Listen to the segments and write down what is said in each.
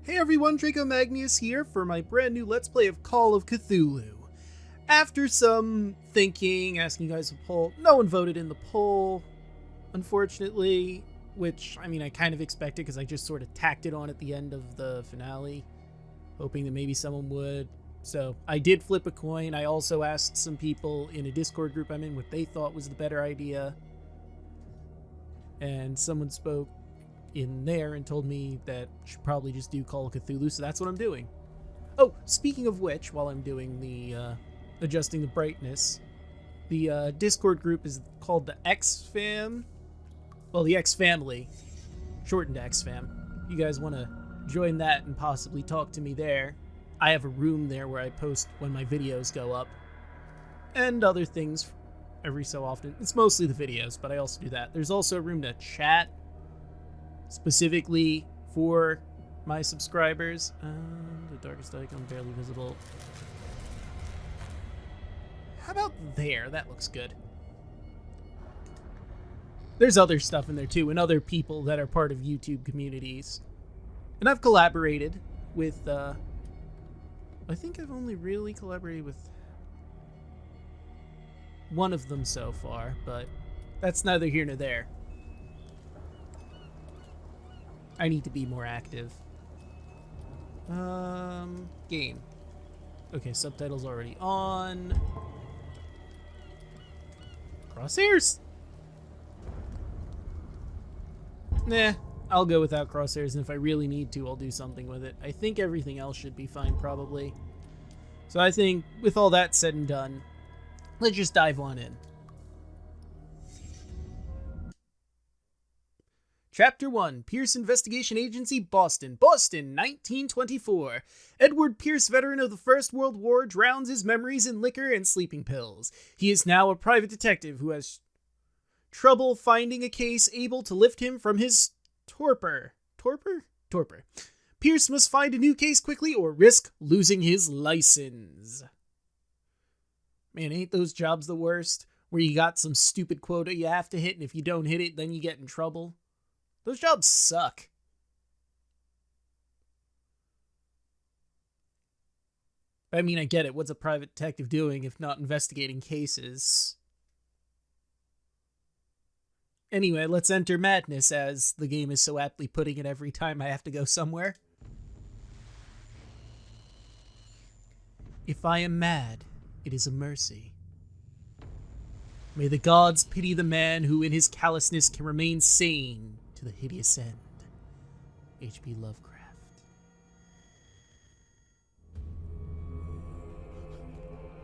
Hey everyone, Draco Magnius here for my brand new Let's Play of Call of Cthulhu. After some thinking, asking you guys a poll, no one voted in the poll, unfortunately, which, I mean, I kind of expected because I just sort of tacked it on at the end of the finale, hoping that maybe someone would. So I did flip a coin. I also asked some people in a Discord group I'm in what they thought was the better idea, and someone spoke in there and told me that I should probably just do Call of Cthulhu, so that's what I'm doing. Oh, speaking of which, while I'm doing the adjusting the brightness, the Discord group is called the X-Fam. Well, the X-Family, shortened X-Fam. You guys want to join that and possibly talk to me there. I have a room there where I post when my videos go up, and other things every so often. It's mostly the videos, but I also do that. There's also a room to chat, specifically for my subscribers. The darkest icon barely visible. How about there? That looks good. There's other stuff in there too, and other people that are part of YouTube communities. And I've collaborated with, I think I've only really collaborated with one of them so far, but that's neither here nor there. I need to be more active. Game. Okay, subtitles already on. Crosshairs? Nah, I'll go without crosshairs, and if I really need to, I'll do something with it. I think everything else should be fine, probably. So I think, with all that said and done, let's just dive on in. Chapter 1, Pierce Investigation Agency, Boston. Boston, 1924. Edward Pierce, veteran of the First World War, drowns his memories in liquor and sleeping pills. He is now a private detective who has trouble finding a case able to lift him from his torpor. Torpor. Pierce must find a new case quickly or risk losing his license. Man, ain't those jobs the worst? Where you got some stupid quota you have to hit, and if you don't hit it, then you get in trouble. Those jobs suck. I mean, I get it. What's a private detective doing if not investigating cases? Anyway, let's enter madness, as the game is so aptly putting it every time I have to go somewhere. If I am mad, it is a mercy. May the gods pity the man who in his callousness can remain sane to the hideous end. H.P. Lovecraft.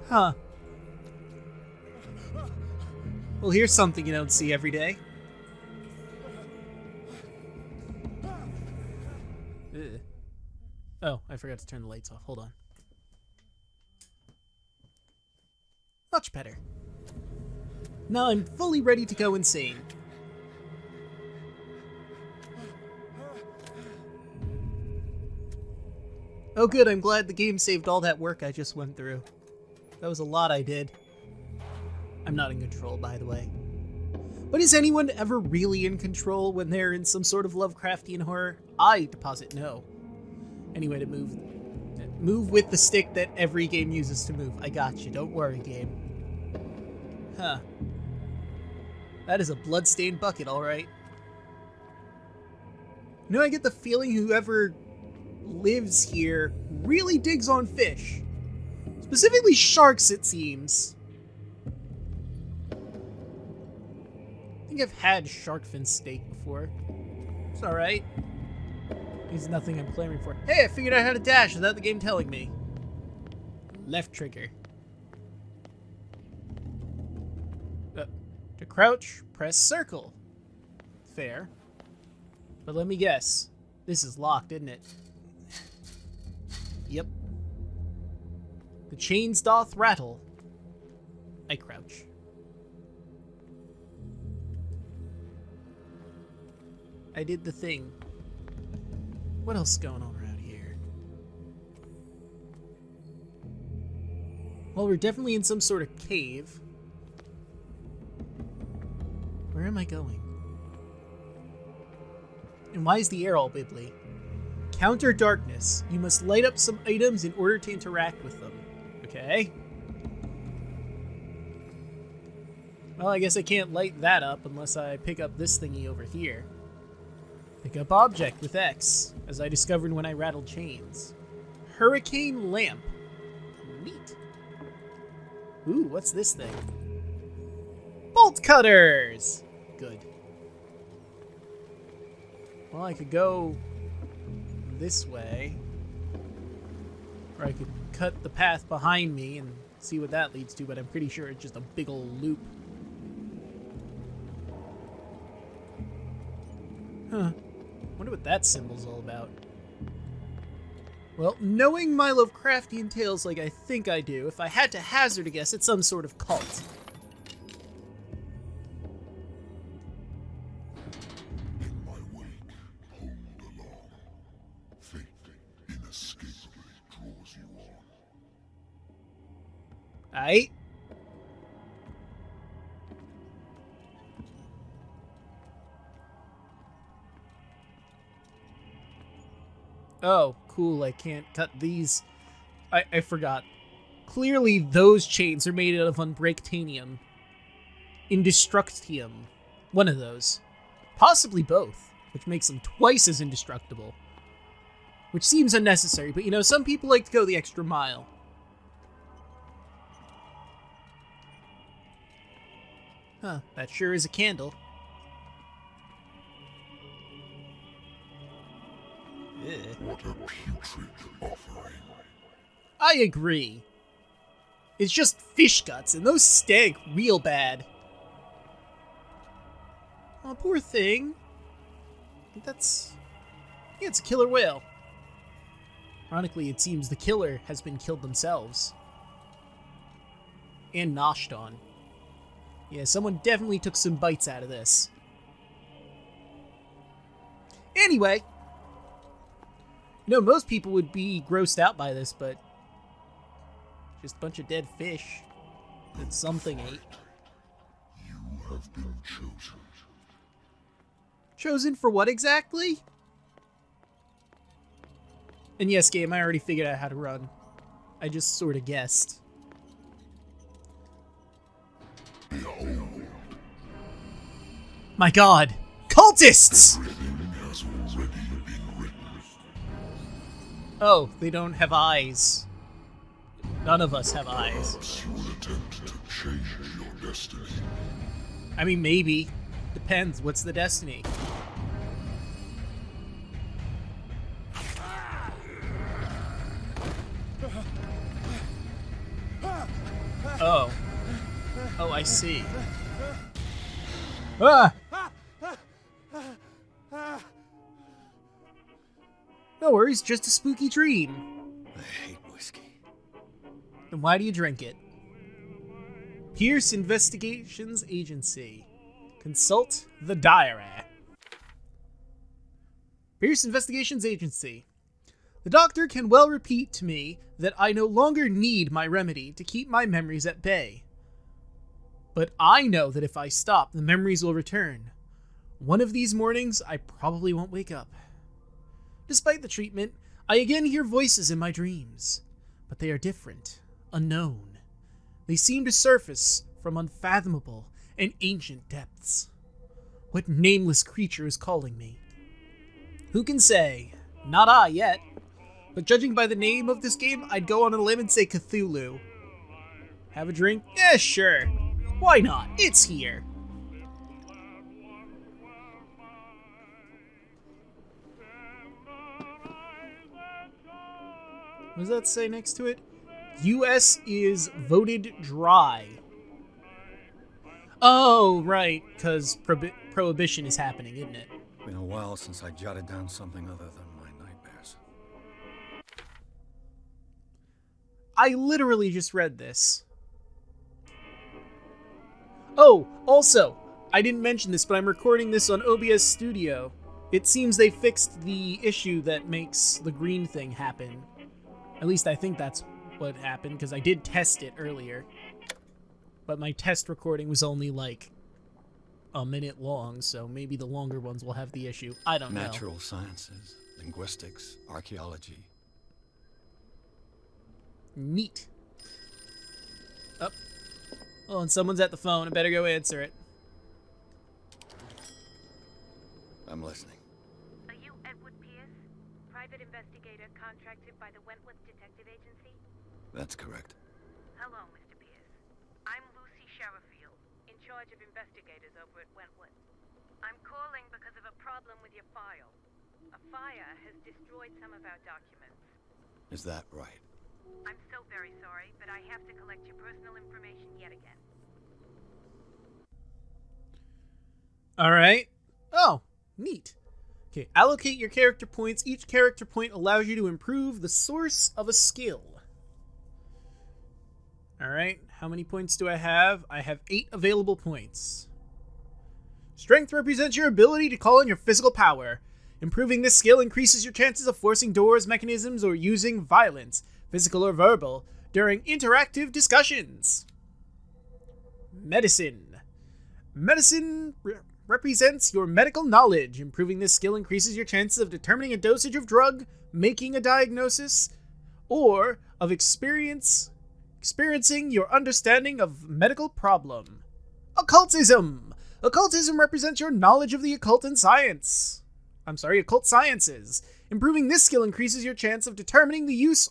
Huh. Well, here's something you don't see every day. Ugh. Oh, I forgot to turn the lights off. Hold on. Much better. Now I'm fully ready to go insane. Oh good, I'm glad the game saved all that work I just went through. That was a lot I did. I'm not in control, by the way. But is anyone ever really in control when they're in some sort of Lovecraftian horror? I deposit no. Anyway, to move with the stick that every game uses to move. I got you, don't worry, game. Huh. That is a blood-stained bucket, alright. You know, I get the feeling whoever lives here really digs on fish. Specifically sharks, it seems. I think I've had shark fin steak before. It's alright. There's nothing I'm clamoring for. Hey, I figured out how to dash without the game telling me. Left trigger. To crouch, press circle. Fair. But let me guess. This is locked, isn't it? Yep. The chains doth rattle. I crouch. I did the thing. What else is going on around here? Well, we're definitely in some sort of cave. Where am I going? And why is the air all bibbly? Counter darkness. You must light up some items in order to interact with them. Okay. Well, I guess I can't light that up unless I pick up this thingy over here. Pick up object with X, as I discovered when I rattled chains. Hurricane lamp. Neat. Ooh, what's this thing? Bolt cutters! Good. Well, I could go this way. Or I could cut the path behind me and see what that leads to, but I'm pretty sure it's just a big ol' loop. Huh. Wonder what that symbol's all about. Well, knowing my Lovecraftian tales like I think I do, if I had to hazard a guess, it's some sort of cult. In my wake, pulled along, fate inescapably draws you on. Aight. Oh, cool, I can't cut these. I forgot. Clearly those chains are made out of unbreaktanium. Indestructium. One of those. Possibly both, which makes them twice as indestructible. Which seems unnecessary, but you know, some people like to go the extra mile. Huh, that sure is a candle. What a putrid offering. I agree. It's just fish guts, and those stink real bad. Oh, poor thing. I think yeah, it's a killer whale. Ironically, it seems the killer has been killed themselves. And noshed on. Yeah, someone definitely took some bites out of this. Anyway. You know, most people would be grossed out by this, but just a bunch of dead fish that something ate. You have been chosen. Chosen for what exactly? And yes, game, I already figured out how to run. I just sort of guessed. Behold. My god! Cultists! Everything has already been written. Oh, they don't have eyes. None of us have eyes. Perhaps you will attempt to change your destiny. I mean, maybe. Depends. What's the destiny? Oh. Oh, I see. Ah! No worries, just a spooky dream. I hate whiskey. Then why do you drink it? Pierce Investigations Agency. Consult the diary. Pierce Investigations Agency. The doctor can well repeat to me that I no longer need my remedy to keep my memories at bay. But I know that if I stop, the memories will return. One of these mornings, I probably won't wake up. Despite the treatment, I again hear voices in my dreams, but they are different, unknown. They seem to surface from unfathomable and ancient depths. What nameless creature is calling me? Who can say? Not I yet. But judging by the name of this game, I'd go on a limb and say Cthulhu. Have a drink? Yeah, sure. Why not? It's here. What does that say next to it? US is voted dry. Oh, right, because prohibition is happening, isn't it? Been a while since I jotted down something other than my nightmares. I literally just read this. Oh, also, I didn't mention this, but I'm recording this on OBS Studio. It seems they fixed the issue that makes the green thing happen. At least I think that's what happened, because I did test it earlier. But my test recording was only like a minute long, so maybe the longer ones will have the issue. I don't know. Natural sciences. linguistics, archaeology. Neat. Oh. Oh, and someone's at the phone. I better go answer it. I'm listening. Are you Edward Pierce, private investigator contracted by the Wentworth Detective Agency? That's correct. Hello, Mr. Pierce. I'm Lucy Sherifield, in charge of investigators over at Wentworth. I'm calling because of a problem with your file. A fire has destroyed some of our documents. Is that right? I'm so very sorry, but I have to collect your personal information yet again. All right. Oh, neat. Okay, allocate your character points. Each character point allows you to improve the source of a skill. All right, how many points do I have? I have 8 available points. Strength represents your ability to call on your physical power. Improving this skill increases your chances of forcing doors, mechanisms, or using violence, physical or verbal, during interactive discussions. Medicine. Medicine represents your medical knowledge. Improving this skill increases your chances of determining a dosage of drug, making a diagnosis, or of experiencing your understanding of medical problem. Occultism. Occultism represents your knowledge of the occult and science. Occult sciences. Improving this skill increases your chance of determining the use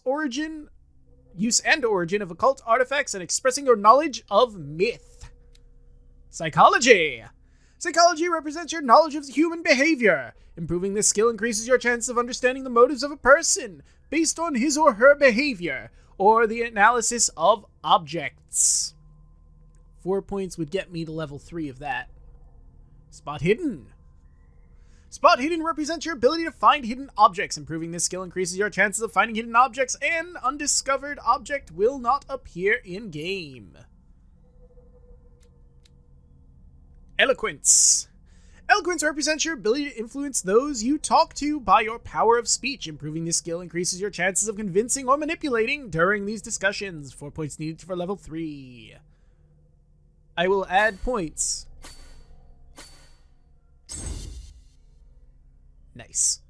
and origin of occult artifacts and expressing your knowledge of myth. Psychology. Psychology represents your knowledge of human behavior. Improving this skill increases your chance of understanding the motives of a person based on his or her behavior or the analysis of objects. 4 points would get me to level 3 of that. Spot hidden. Spot hidden represents your ability to find hidden objects. Improving this skill increases your chances of finding hidden objects, and undiscovered object will not appear in-game. Eloquence. Eloquence represents your ability to influence those you talk to by your power of speech. Improving this skill increases your chances of convincing or manipulating during these discussions. 4 points needed for level 3. I will add points. Nice.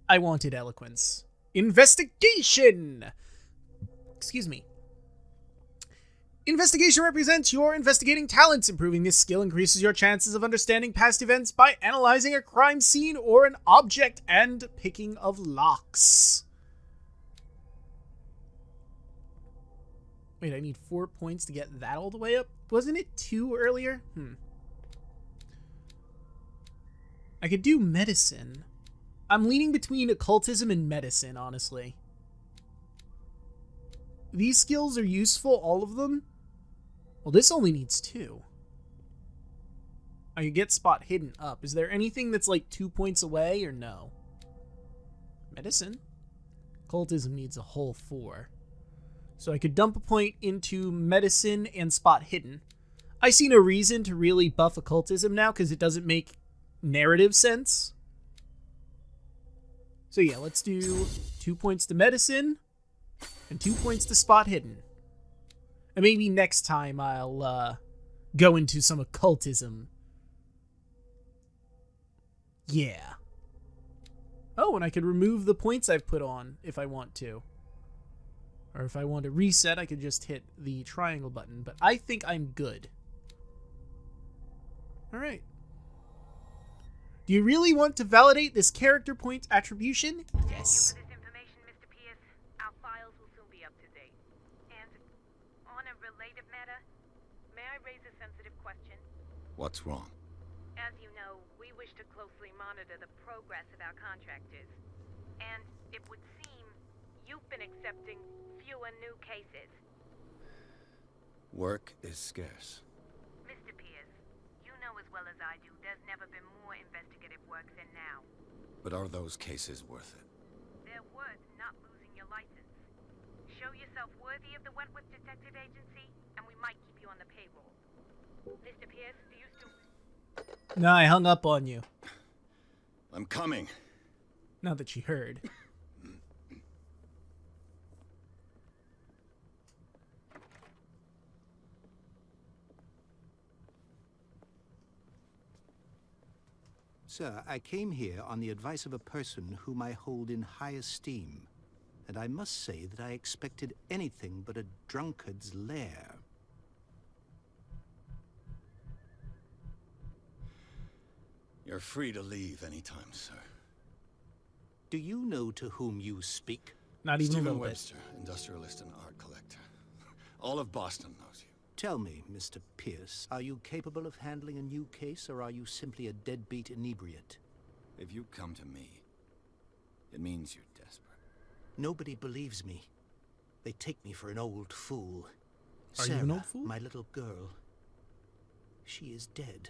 I wanted eloquence. Investigation! Excuse me. Investigation represents your investigating talents. Improving this skill increases your chances of understanding past events by analyzing a crime scene or an object and picking of locks. Wait, I need 4 points to get that all the way up? Wasn't it 2 earlier? I could do medicine. I'm leaning between occultism and medicine, honestly. These skills are useful, all of them. Well, this only needs 2. I could get spot hidden up. Is there anything that's like 2 points away or no? Medicine. Occultism needs a whole 4. So I could dump a point into medicine and spot hidden. I see no reason to really buff occultism now because it doesn't make narrative sense. So yeah, let's do 2 points to medicine and 2 points to spot hidden. And maybe next time I'll go into some occultism. Yeah. Oh, and I could remove the points I've put on if I want to. Or if I want to reset, I could just hit the triangle button. But I think I'm good. Alright. Do you really want to validate this character point attribution? Yes. Thank you for this information, Mr. Pierce. Our files will soon be up to date. And on a related matter, may I raise a sensitive question? What's wrong? As you know, we wish to closely monitor the progress of our contractors. And it would seem you've been accepting fewer new cases. Work is scarce. Mr. Pierce, you know as well as I do there's never been more investigative work than now. But are those cases worth it? They're worth not losing your license. Show yourself worthy of the Wentworth Detective Agency, and we might keep you on the payroll. Mr. Pierce, do you still... No, I hung up on you. I'm coming. Not that she heard. Sir, I came here on the advice of a person whom I hold in high esteem, and I must say that I expected anything but a drunkard's lair. You're free to leave anytime, sir. Do you know to whom you speak? Not even a Stephen little bit. Webster, industrialist and art collector. All of Boston knows you. Tell me, Mr. Pierce, are you capable of handling a new case, or are you simply a deadbeat inebriate? If you come to me, it means you're desperate. Nobody believes me. They take me for an old fool. Are you Sarah, an old fool? my little girl. She is dead.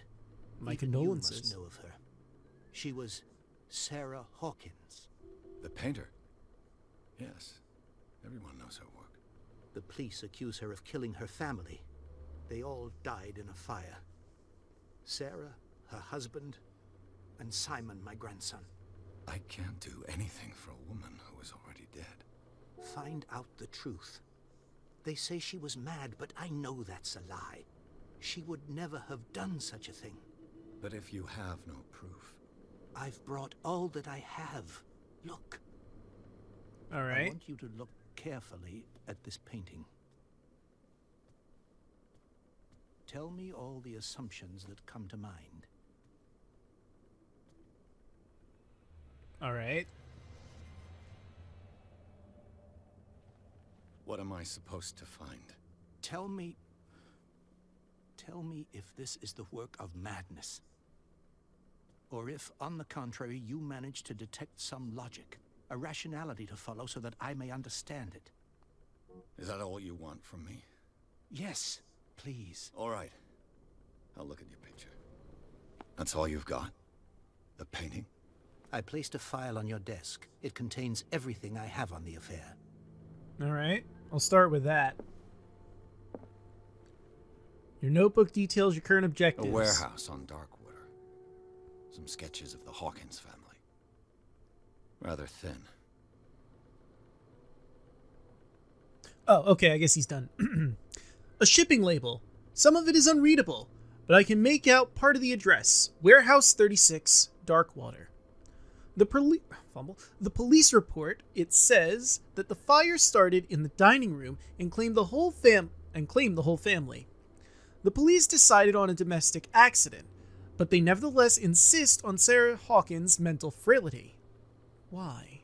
My Even condolences. You must know of her. She was Sarah Hawkins. The painter? Yes. Everyone knows her work. The police accuse her of killing her family. They all died in a fire. Sarah, her husband, and Simon, my grandson. I can't do anything for a woman who is already dead. Find out the truth. They say she was mad, but I know that's a lie. She would never have done such a thing. But if you have no proof... I've brought all that I have. Look. All I right. want you to look carefully at this painting. Tell me all the assumptions that come to mind. All right. What am I supposed to find? Tell me if this is the work of madness. Or if, on the contrary, you manage to detect some logic, a rationality to follow so that I may understand it. Is that all you want from me? Yes, please. All right. I'll look at your picture. That's all you've got? The painting? I placed a file on your desk. It contains everything I have on the affair. All right. I'll start with that. Your notebook details your current A objectives. warehouse on Darkwater. Some sketches of the Hawkins family. Rather thin. Oh, okay, I guess he's done. A shipping label. Some of it is unreadable, but I can make out part of the address. Warehouse 36, Darkwater. The police report, it says that the fire started in the dining room and claimed the whole family. The police decided on a domestic accident, but they nevertheless insist on Sarah Hawkins' mental frailty. Why?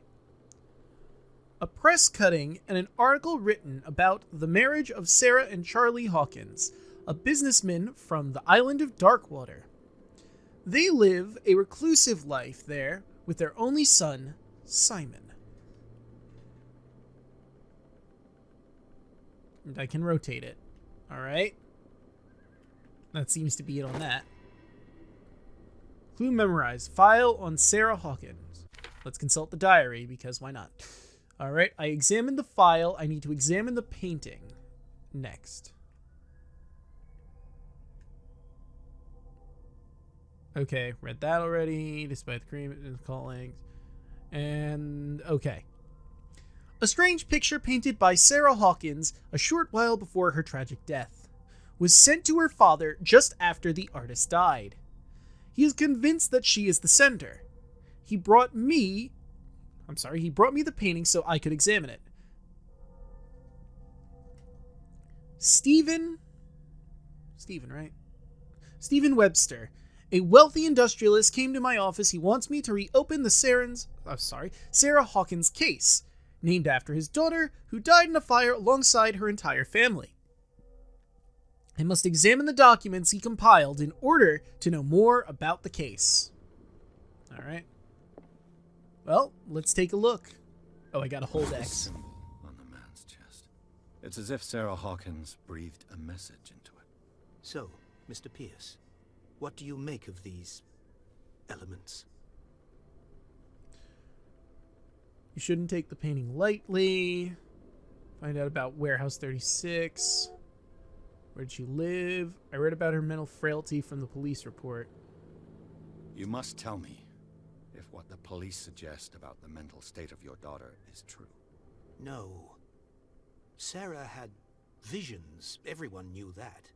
A press cutting and an article written about the marriage of Sarah and Charlie Hawkins, a businessman from the island of Darkwater. They live a reclusive life there with their only son, Simon. And I can rotate it. Alright. That seems to be it on that. Clue memorized. File on Sarah Hawkins. Let's consult the diary, because why not? Alright, I examined the file. I need to examine the painting. Next. Okay, read that already, despite the cream and callings. And, okay. A strange picture painted by Sarah Hawkins a short while before her tragic death was sent to her father just after the artist died. He is convinced that she is the sender. He brought me the painting so I could examine it. Stephen, right? Stephen Webster, a wealthy industrialist, came to my office. He wants me to reopen the Sarah Hawkins case, named after his daughter, who died in a fire alongside her entire family. I must examine the documents he compiled in order to know more about the case. All right. Well, let's take a look. Oh, I gotta hold The X. symbol on the man's chest. It's as if Sarah Hawkins breathed a message into it. So, Mr. Pierce, what do you make of these elements? You shouldn't take the painting lightly. Find out about Warehouse 36. Where'd she live? I read about her mental frailty from the police report. You must tell me if what the police suggest about the mental state of your daughter is true. No. Sarah had visions. Everyone knew that.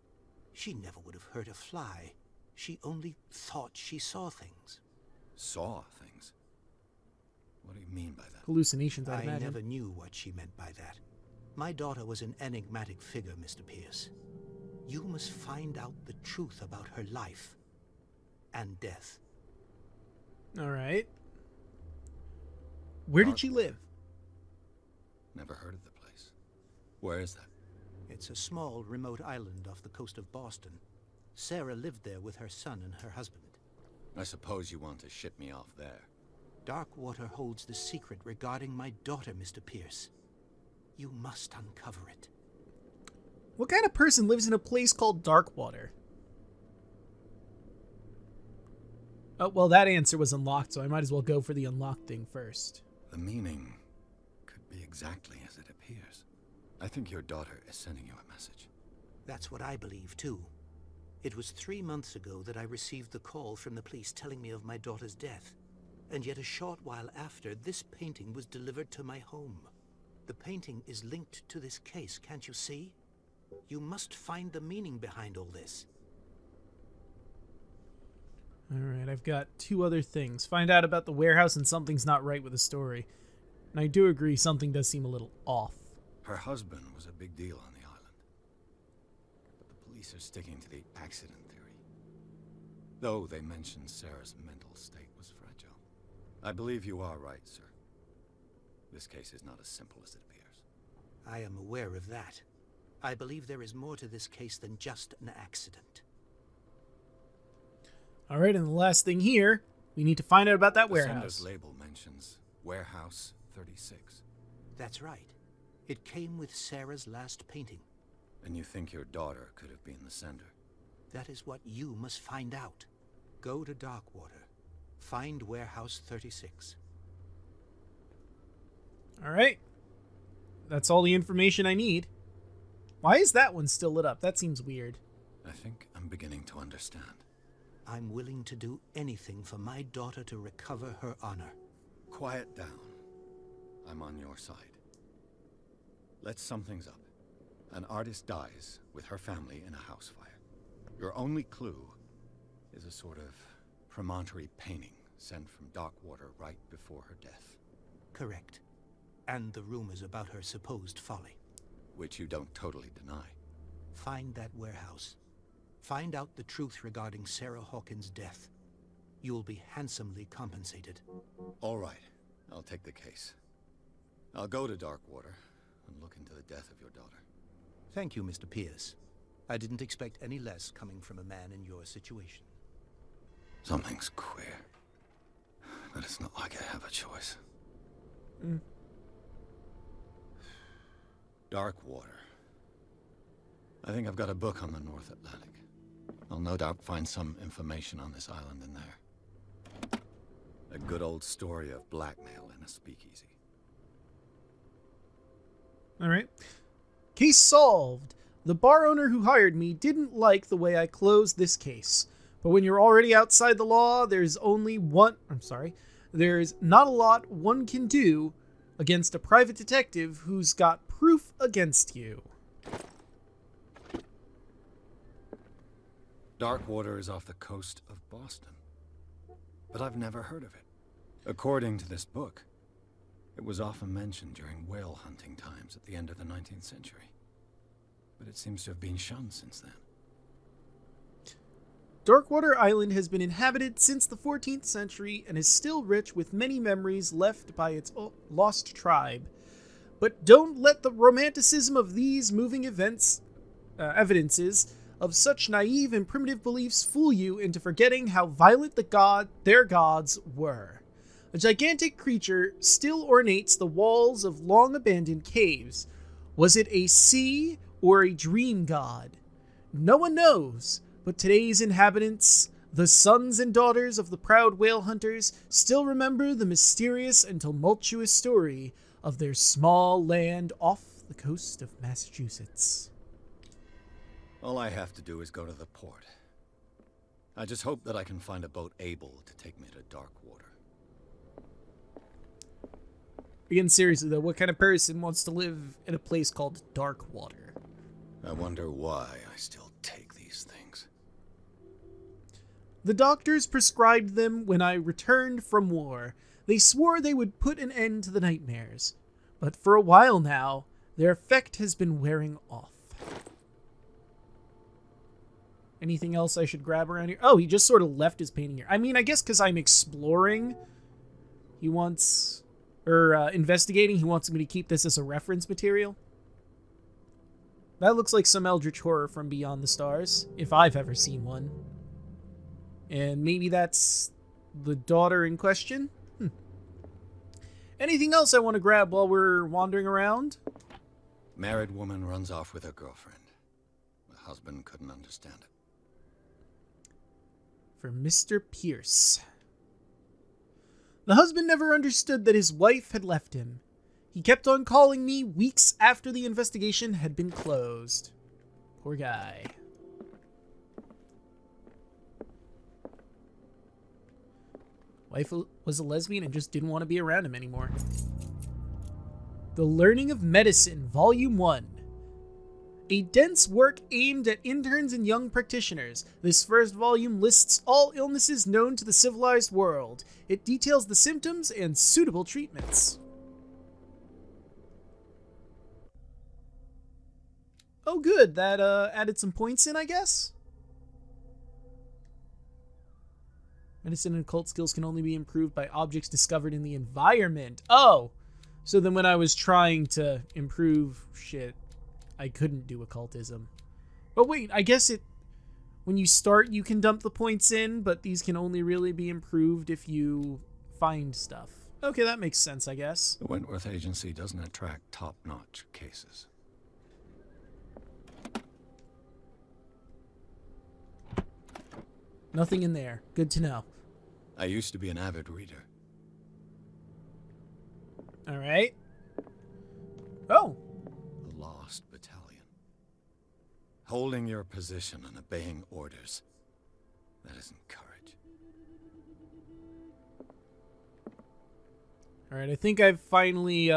She never would have hurt a fly. She only thought she saw things. saw things. What do you mean by that? Hallucinations, I I imagine. never knew what she meant by that. My daughter was an enigmatic figure, Mr. Pierce. You must find out the truth about her life and death. All right. Where did she live? Never heard of the place. Where is that? It's a small, remote island off the coast of Boston. Sarah lived there with her son and her husband. I suppose you want to ship me off there. Darkwater holds the secret regarding my daughter, Mr. Pierce. You must uncover it. What kind of person lives in a place called Darkwater? Oh, well, that answer was unlocked, so I might as well go for the unlocked thing first. The meaning could be exactly as it appears. I think your daughter is sending you a message. That's what I believe, too. It was 3 months ago that I received the call from the police telling me of my daughter's death. And yet a short while after, this painting was delivered to my home. The painting is linked to this case, can't you see? You must find the meaning behind all this. Alright, I've got 2 other things. Find out about the warehouse and something's not right with the story. And I do agree something does seem a little off. Her husband was a big deal on the island. But the police are sticking to the accident theory. Though they mentioned Sarah's mental state was fragile. I believe you are right, sir. This case is not as simple as it appears. I am aware of that. I believe there is more to this case than just an accident. Alright, and the last thing here, we need to find out about that The warehouse. sender's label mentions Warehouse 36. That's right. It came with Sarah's last painting. And you think your daughter could have been the sender? That is what you must find out. Go to Darkwater. Find Warehouse 36. Alright. That's all the information I need. Why is that one still lit up? That seems weird. I think I'm beginning to understand. I'm willing to do anything for my daughter to recover her honor. Quiet down. I'm on your side. Let's sum things up. An artist dies with her family in a house fire. Your only clue is a sort of promontory painting sent from Darkwater right before her death. Correct. And the rumors about her supposed folly. Which you don't totally deny. Find that warehouse. Find out the truth regarding Sarah Hawkins' death. You'll be handsomely compensated. All right, I'll take the case. I'll go to Darkwater and look into the death of your daughter. Thank you, Mr. Pierce. I didn't expect any less coming from a man in your situation. Something's queer. But it's not like I have a choice. Darkwater. I think I've got a book on the North Atlantic. I'll no doubt find some information on this island in there. A good old story of blackmail in a speakeasy. Alright. Case solved. The bar owner who hired me didn't like the way I closed this case. But when you're already outside the law, there's not a lot one can do against a private detective who's got proof against you. Darkwater is off the coast of Boston. But I've never heard of it. According to this book, it was often mentioned during whale hunting times at the end of the 19th century. But it seems to have been shunned since then. Darkwater Island has been inhabited since the 14th century and is still rich with many memories left by its lost tribe. But don't let the romanticism of these moving evidences of such naive and primitive beliefs fool you into forgetting how violent their gods were. A gigantic creature still ornates the walls of long-abandoned caves. Was it a sea or a dream god? No one knows, but today's inhabitants, the sons and daughters of the proud whale hunters, still remember the mysterious and tumultuous story of their small land off the coast of Massachusetts. All I have to do is go to the port. I just hope that I can find a boat able to take me to Darkwater. Again, seriously though, what kind of person wants to live in a place called Darkwater? I wonder why I still take these things. The doctors prescribed them when I returned from war. They swore they would put an end to the nightmares. But for a while now, their effect has been wearing off. Anything else I should grab around here? Oh, he just sort of left his painting here. I mean, I guess because I'm exploring, he wants... investigating, he wants me to keep this as a reference material. That looks like some eldritch horror from Beyond the Stars, if I've ever seen one. And maybe that's the daughter in question? Anything else I want to grab while we're wandering around? Married woman runs off with her girlfriend. The husband couldn't understand it. For Mr. Pierce. The husband never understood that his wife had left him. He kept on calling me weeks after the investigation had been closed. Poor guy. Wife was a lesbian and just didn't want to be around him anymore. The Learning of Medicine, Volume 1. A dense work aimed at interns and young practitioners. This first volume lists all illnesses known to the civilized world. It details the symptoms and suitable treatments. Oh good, that added some points in, I guess? Medicine and occult skills can only be improved by objects discovered in the environment. Oh! So then when I was trying to improve shit, I couldn't do occultism. But wait, I guess when you start, you can dump the points in, but these can only really be improved if you find stuff. Okay, that makes sense, I guess. The Wentworth Agency doesn't attract top-notch cases. Nothing in there. Good to know. I used to be an avid reader. All right. Oh. A lost battalion. Holding your position and obeying orders. That isn't courage. All right, I think I've finally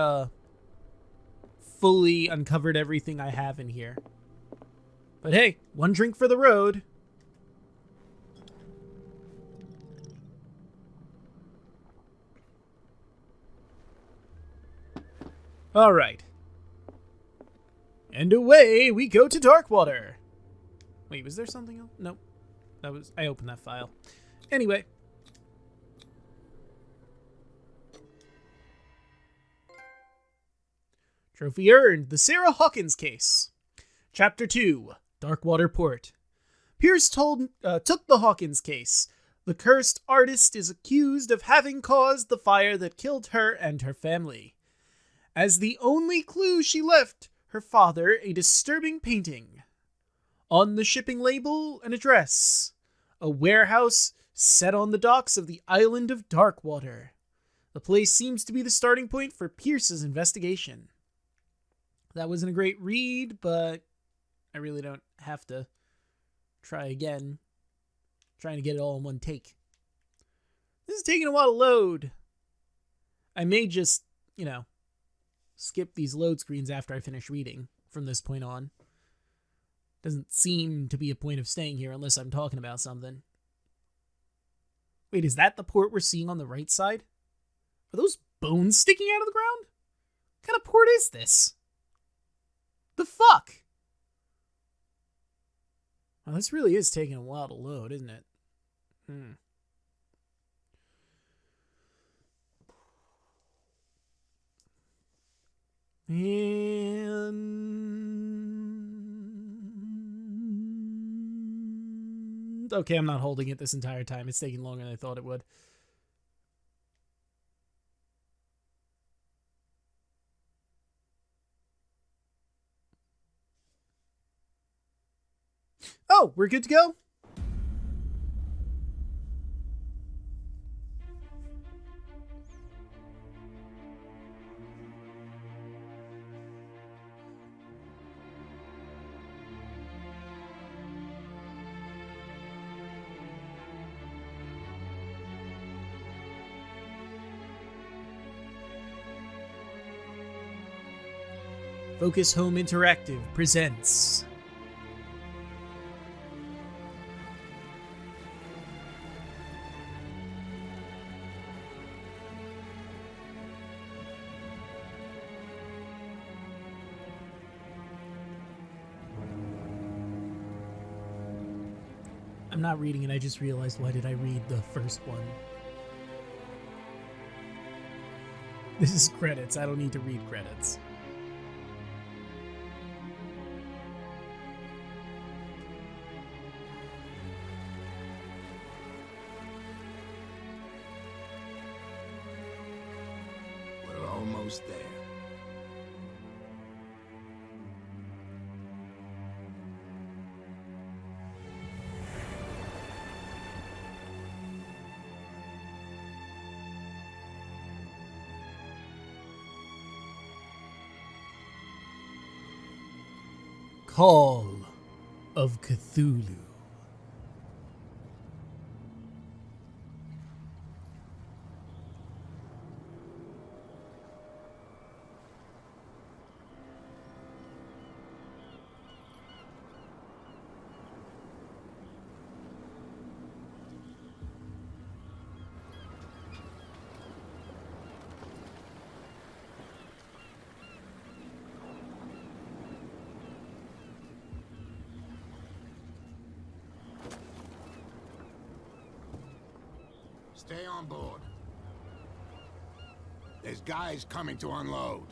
fully uncovered everything I have in here. But hey, one drink for the road. All right. And away we go to Darkwater. Wait, was there something else? Nope. I opened that file. Anyway. Trophy earned. The Sarah Hawkins case. Chapter 2. Darkwater Port. Pierce took the Hawkins case. The cursed artist is accused of having caused the fire that killed her and her family. As the only clue she left her father a disturbing painting. On the shipping label, an address. A warehouse set on the docks of the island of Darkwater. The place seems to be the starting point for Pierce's investigation. That wasn't a great read, but I really don't have to try again. Trying to get it all in one take. This is taking a while to load. I may just, skip these load screens after I finish reading from this point on. Doesn't seem to be a point of staying here unless I'm talking about something. Wait, is that the port we're seeing on the right side? Are those bones sticking out of the ground? What kind of port is this? The fuck? Well, this really is taking a while to load, isn't it? And... okay, I'm not holding it this entire time. It's taking longer than I thought it would. Oh, we're good to go? Focus Home Interactive presents I'm not reading it, I just realized, why did I read the first one? This is credits, I don't need to read credits. We're almost there. Call of Cthulhu. Stay on board. There's guys coming to unload.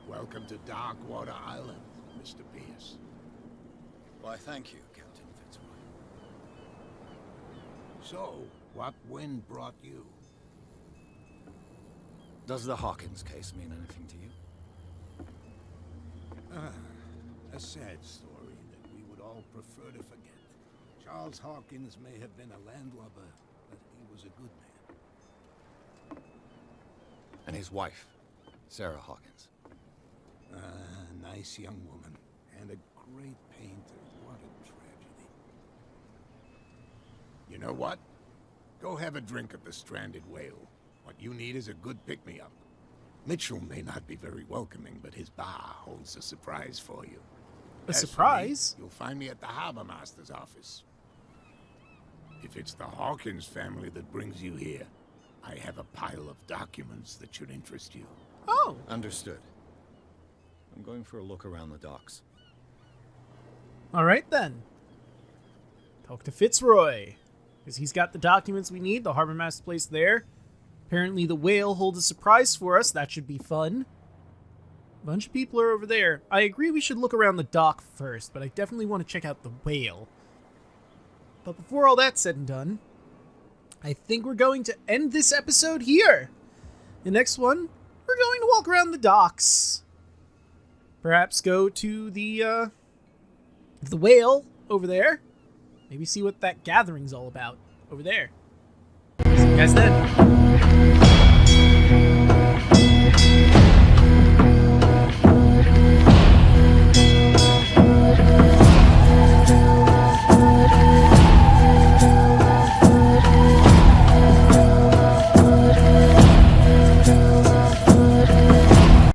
Welcome to Darkwater Island, Mr. Pierce. Why, thank you, Captain Fitzroy. So, what wind brought you? Does the Hawkins case mean anything to you? A sad story that we would all prefer to forget. Charles Hawkins may have been a landlubber, but he was a good man. And his wife, Sarah Hawkins. Nice young woman, and a great painter. What a tragedy. You know what? Go have a drink at the Stranded Whale. What you need is a good pick-me-up. Mitchell may not be very welcoming, but his bar holds a surprise for you. A As for surprise? me, you'll find me at the Harbor Master's office. If it's the Hawkins family that brings you here, I have a pile of documents that should interest you. Oh, Understood. I'm going for a look around the docks. all right then. Talk to Fitzroy, because he's got the documents we need. The harbor master place there. Apparently the whale holds a surprise for us. That should be fun. A bunch of people are over there. I agree we should look around the dock first, but I definitely want to check out the whale. But before all that's said and done, I think we're going to end this episode here. The next one, we're going to walk around the docks. Perhaps go to the whale over there. Maybe see what that gathering's all about over there. See you guys then.